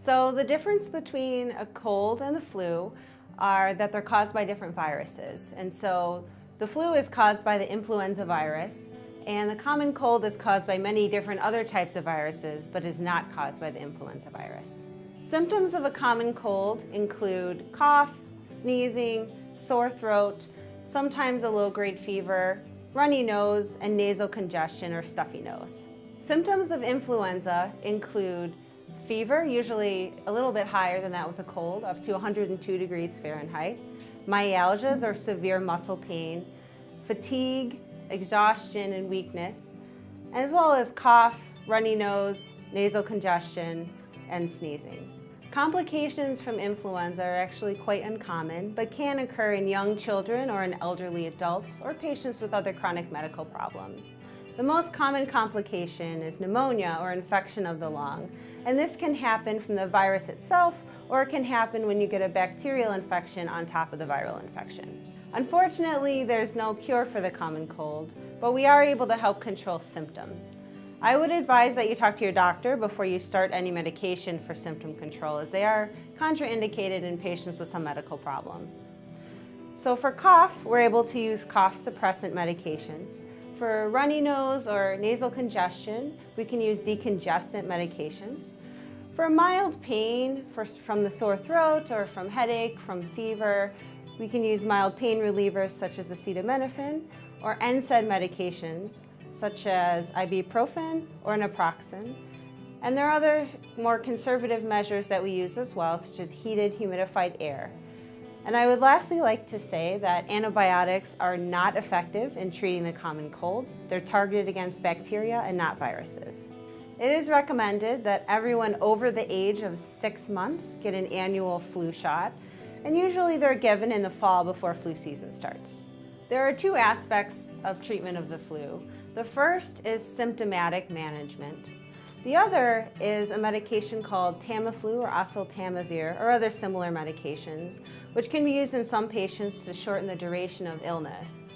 So the difference between a cold and the flu are that they're caused by different viruses. And so the flu is caused by the influenza virus, and the common cold is caused by many different other types of viruses, but is not caused by the influenza virus. Symptoms of a common cold include cough, sneezing, sore throat, sometimes a low-grade fever, runny nose, and nasal congestion or stuffy nose. Symptoms of influenza include fever, usually a little bit higher than that with a cold, up to 102 degrees Fahrenheit, myalgias or severe muscle pain, fatigue, exhaustion and weakness, as well as cough, runny nose, nasal congestion, and sneezing. Complications from influenza are actually quite uncommon, but can occur in young children or in elderly adults or patients with other chronic medical problems. The most common complication is pneumonia or infection of the lung, and this can happen from the virus itself, or it can happen when you get a bacterial infection on top of the viral infection. Unfortunately, there's no cure for the common cold, but we are able to help control symptoms. I would advise that you talk to your doctor before you start any medication for symptom control, as they are contraindicated in patients with some medical problems. So for cough, we're able to use cough suppressant medications. For runny nose or nasal congestion, we can use decongestant medications. For mild pain from the sore throat or from headache, from fever, we can use mild pain relievers such as acetaminophen or NSAID medications such as ibuprofen or naproxen. And there are other more conservative measures that we use as well, such as heated, humidified air. And I would lastly like to say that antibiotics are not effective in treating the common cold. They're targeted against bacteria and not viruses. It is recommended that everyone over the age of 6 months get an annual flu shot, and usually they're given in the fall before flu season starts. There are two aspects of treatment of the flu. The first is symptomatic management. The other is a medication called Tamiflu or oseltamivir or other similar medications, which can be used in some patients to shorten the duration of illness.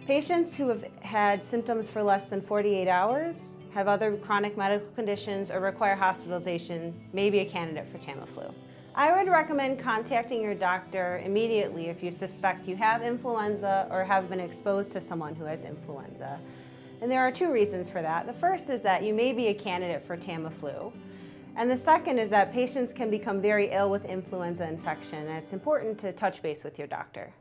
Patients who have had symptoms for less than 48 hours, have other chronic medical conditions, or require hospitalization may be a candidate for Tamiflu. I would recommend contacting your doctor immediately if you suspect you have influenza or have been exposed to someone who has influenza. And there are two reasons for that. The first is that you may be a candidate for Tamiflu. And the second is that patients can become very ill with influenza infection, and it's important to touch base with your doctor.